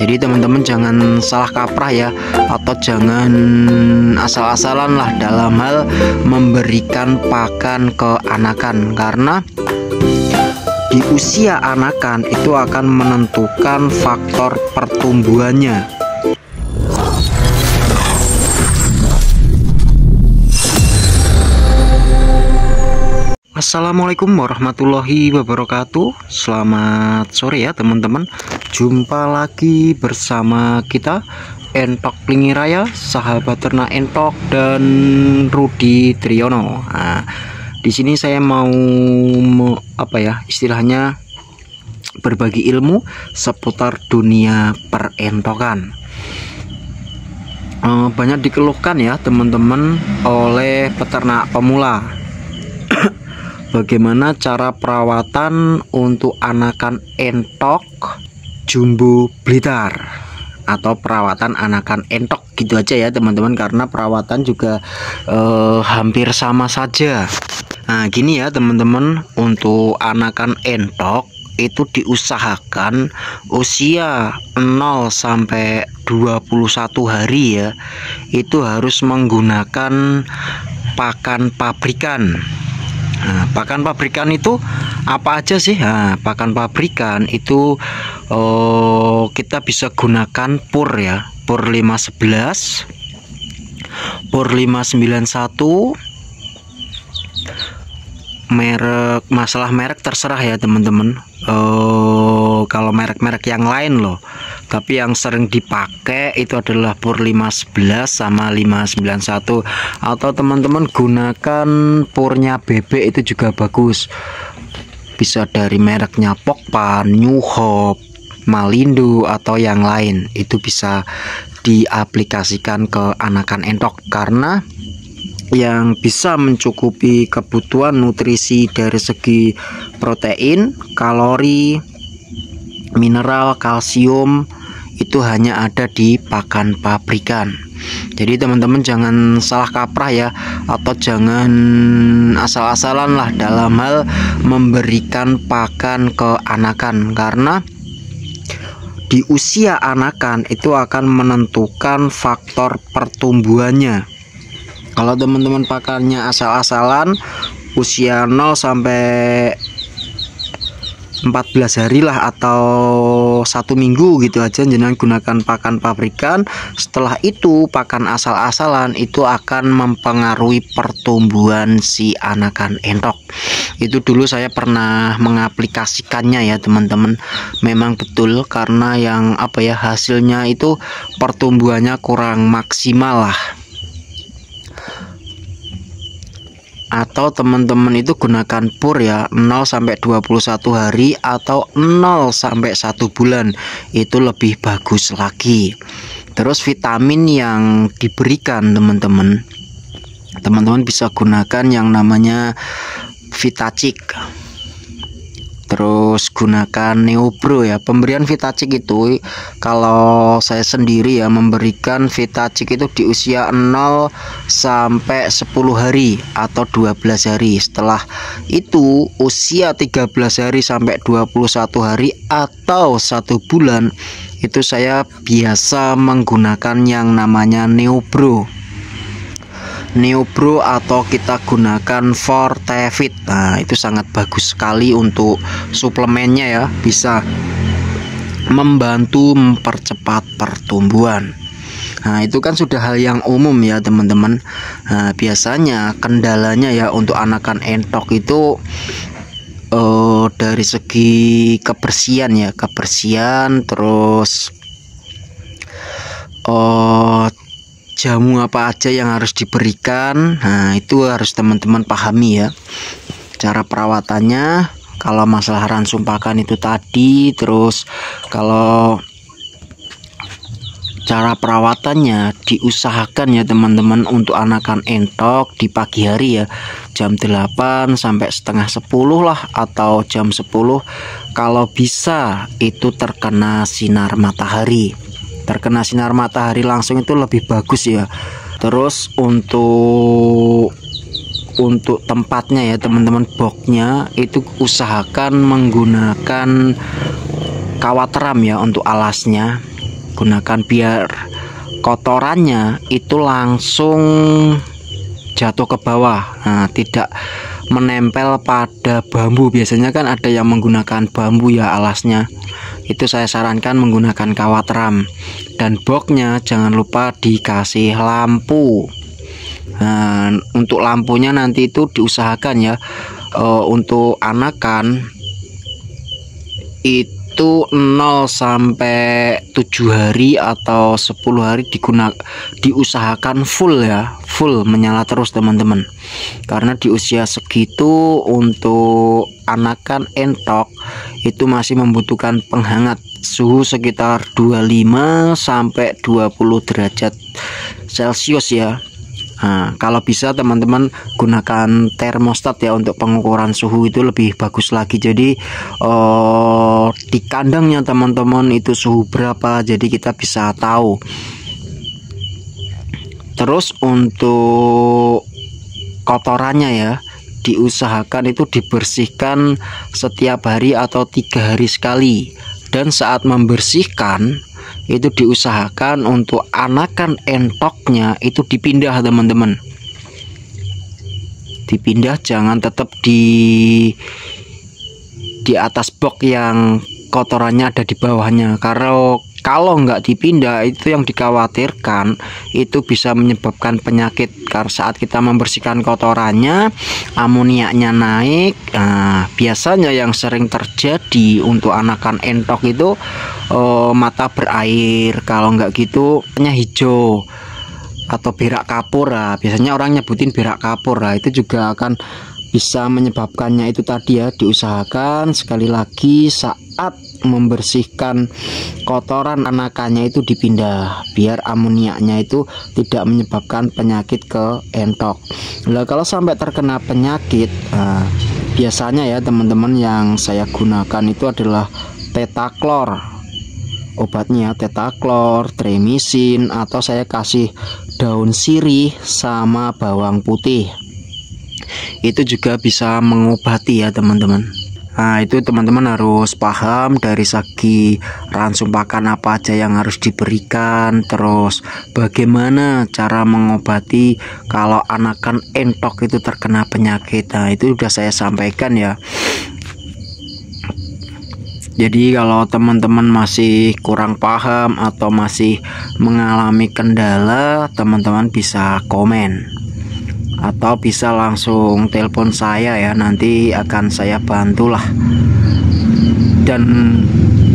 Jadi teman-teman jangan salah kaprah ya, atau jangan asal-asalan lah dalam hal memberikan pakan ke anakan, karena di usia anakan itu akan menentukan faktor pertumbuhannya. Assalamualaikum warahmatullahi wabarakatuh. Selamat sore ya teman-teman. Jumpa lagi bersama kita Entok Plingiraya, sahabat ternak Entok dan Rudi Triyono. Nah, di sini saya mau istilahnya berbagi ilmu seputar dunia perentokan. Banyak dikeluhkan ya teman-teman oleh peternak pemula. Bagaimana cara perawatan untuk anakan entok jumbo Blitar, atau perawatan anakan entok gitu aja ya teman-teman, karena perawatan juga hampir sama saja. Nah gini ya teman-teman, untuk anakan entok itu diusahakan usia 0 sampai 21 hari ya, itu harus menggunakan pakan pabrikan. Nah, pakan pabrikan itu apa aja sih? Nah, pakan pabrikan itu kita bisa gunakan pur ya, pur 511, pur 591, merek, masalah merek terserah ya teman-teman. Kalau merek-merek yang lain loh, tapi yang sering dipakai itu adalah pur 511 sama 591, atau teman-teman gunakan purnya bebek itu juga bagus, bisa dari mereknya Pokpan, New Hope, Malindo atau yang lain. Itu bisa diaplikasikan ke anakan entok, karena yang bisa mencukupi kebutuhan nutrisi dari segi protein, kalori, mineral, kalsium itu hanya ada di pakan pabrikan. Jadi teman-teman jangan salah kaprah ya, atau jangan asal-asalan lah dalam hal memberikan pakan ke anakan, karena di usia anakan itu akan menentukan faktor pertumbuhannya. Kalau teman-teman pakannya asal-asalan usia 0 sampai 14 hari lah, atau 1 minggu gitu aja, jangan gunakan pakan pabrikan. Setelah itu pakan asal-asalan itu akan mempengaruhi pertumbuhan si anakan entok. Itu dulu saya pernah mengaplikasikannya ya teman-teman. Memang betul, karena yang hasilnya itu pertumbuhannya kurang maksimal lah. Atau teman-teman itu gunakan pur ya, 0 sampai 21 hari atau 0 sampai 1 bulan, itu lebih bagus lagi. Terus vitamin yang diberikan teman-teman bisa gunakan yang namanya Vitacik. Terus gunakan Neopro ya. Pemberian Vitacik itu, kalau saya sendiri ya memberikan Vitacik itu di usia 0 sampai 10 hari atau 12 hari. Setelah itu usia 13 hari sampai 21 hari atau 1 bulan, itu saya biasa menggunakan yang namanya Neopro atau kita gunakan Fortevit. Nah itu sangat bagus sekali untuk suplemennya ya, bisa membantu mempercepat pertumbuhan. Nah itu kan sudah hal yang umum ya teman-teman. Nah biasanya kendalanya ya untuk anakan entok itu dari segi kebersihan ya, terus jamu apa aja yang harus diberikan. Nah itu harus teman-teman pahami ya cara perawatannya. Kalau masalah ransum pakan itu tadi, terus kalau cara perawatannya diusahakan ya teman-teman untuk anakan entok di pagi hari ya, jam 8 sampai setengah 10 lah, atau jam 10 kalau bisa itu terkena sinar matahari. Terkena sinar matahari langsung itu lebih bagus ya. Terus untuk tempatnya ya teman-teman, boxnya itu usahakan menggunakan kawat teram ya untuk alasnya. gunakan biar kotorannya itu langsung jatuh ke bawah. Nah, tidak menempel pada bambu. Biasanya kan ada yang menggunakan bambu ya alasnya. Itu saya sarankan menggunakan kawat ram. Dan boxnya jangan lupa dikasih lampu. Nah, untuk lampunya nanti itu diusahakan ya, untuk anakan itu 0 sampai 7 hari atau 10 hari diusahakan full ya, full menyala terus teman-teman. Karena di usia segitu untuk anakan entok itu masih membutuhkan penghangat suhu sekitar 25 sampai 20 derajat Celcius ya. Nah, kalau bisa teman-teman gunakan termostat ya untuk pengukuran suhu, itu lebih bagus lagi. Jadi di kandangnya teman-teman itu suhu berapa, jadi kita bisa tahu. Terus untuk kotorannya ya, diusahakan itu dibersihkan setiap hari atau 3 hari sekali. Dan saat membersihkan itu diusahakan untuk anakan entoknya itu dipindah teman-teman, dipindah, jangan tetap di atas box yang kotorannya ada di bawahnya. Karena kalau nggak dipindah itu yang dikhawatirkan itu bisa menyebabkan penyakit. Karena saat kita membersihkan kotorannya amoniaknya naik. Nah, biasanya yang sering terjadi untuk anakan entok itu mata berair, kalau nggak gitu warnanya hijau atau berak kapur. Nah, biasanya orang nyebutin berak kapur. Nah, itu juga akan bisa menyebabkannya. Itu tadi ya, diusahakan sekali lagi saat membersihkan kotoran anakannya itu dipindah biar amoniaknya itu tidak menyebabkan penyakit ke entok. Nah, kalau sampai terkena penyakit, biasanya ya teman-teman yang saya gunakan itu adalah tetaklor. Obatnya tetaklor, tremisin, atau saya kasih daun sirih sama bawang putih. Itu juga bisa mengobati ya teman-teman. Nah, itu teman-teman harus paham dari segi ransum pakan apa aja yang harus diberikan, terus bagaimana cara mengobati kalau anakan entok itu terkena penyakit. Nah, itu sudah saya sampaikan ya. Jadi kalau teman-teman masih kurang paham atau masih mengalami kendala, teman-teman bisa komen atau bisa langsung telepon saya ya, nanti akan saya bantulah. Dan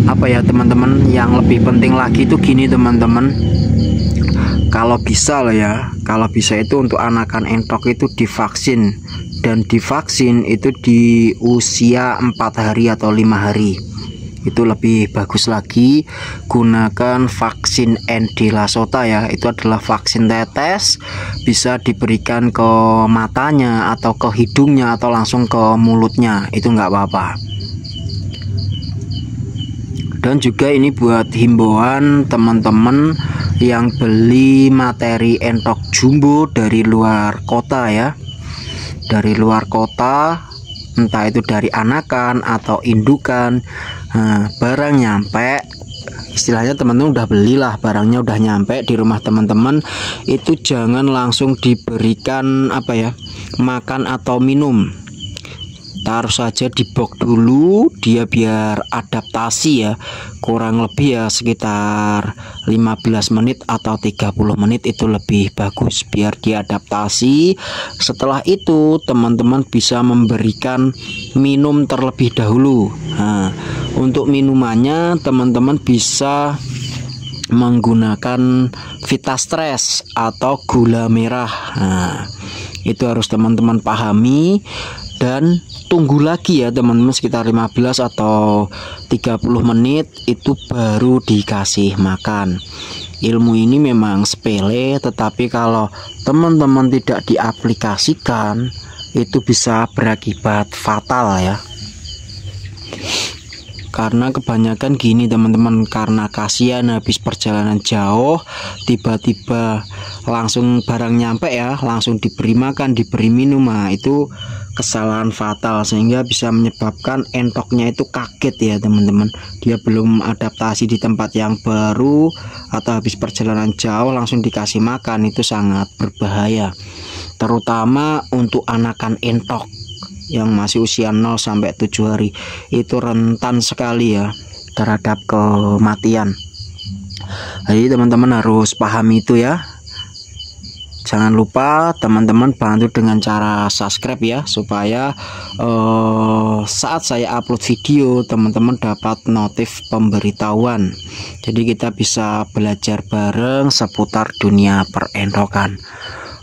apa ya teman-teman, yang lebih penting lagi itu gini teman-teman, kalau bisa lah ya, kalau bisa itu untuk anakan entok itu divaksin, dan divaksin itu di usia 4 hari atau 5 hari. Itu lebih bagus lagi. Gunakan vaksin Endilasota ya, itu adalah vaksin tetes, bisa diberikan ke matanya atau ke hidungnya atau langsung ke mulutnya, itu nggak apa-apa. Dan juga ini buat himbauan teman-teman yang beli materi entok jumbo dari luar kota ya, dari luar kota, entah itu dari anakan atau indukan. Nah, barang nyampe, istilahnya teman-teman udah belilah, barangnya udah nyampe di rumah teman-teman, itu jangan langsung diberikan apa ya, makan atau minum. Taruh saja di box dulu, dia biar adaptasi ya, kurang lebih ya sekitar 15 menit atau 30 menit, itu lebih bagus biar diadaptasi. Setelah itu teman-teman bisa memberikan minum terlebih dahulu. Nah, untuk minumannya teman-teman bisa menggunakan Vitastress atau gula merah. Nah, itu harus teman-teman pahami. Dan tunggu lagi ya teman-teman sekitar 15 atau 30 menit itu baru dikasih makan. Ilmu ini memang sepele, tetapi kalau teman-teman tidak diaplikasikan itu bisa berakibat fatal ya. Karena kebanyakan gini teman-teman, karena kasihan habis perjalanan jauh tiba-tiba langsung barang nyampe ya, langsung diberi makan, diberi minum. Nah, itu kesalahan fatal sehingga bisa menyebabkan entoknya itu kaget ya teman-teman. Dia belum adaptasi di tempat yang baru atau habis perjalanan jauh langsung dikasih makan, itu sangat berbahaya, terutama untuk anakan entok yang masih usia 0 sampai 7 hari. Itu rentan sekali ya terhadap kematian. Jadi teman-teman harus paham itu ya. Jangan lupa teman-teman bantu dengan cara subscribe ya, supaya saat saya upload video teman-teman dapat notif pemberitahuan. Jadi kita bisa belajar bareng seputar dunia perentokan.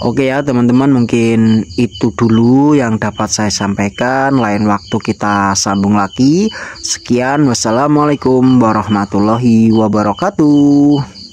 Oke ya teman-teman, mungkin itu dulu yang dapat saya sampaikan. Lain waktu kita sambung lagi. Sekian, wassalamualaikum warahmatullahi wabarakatuh.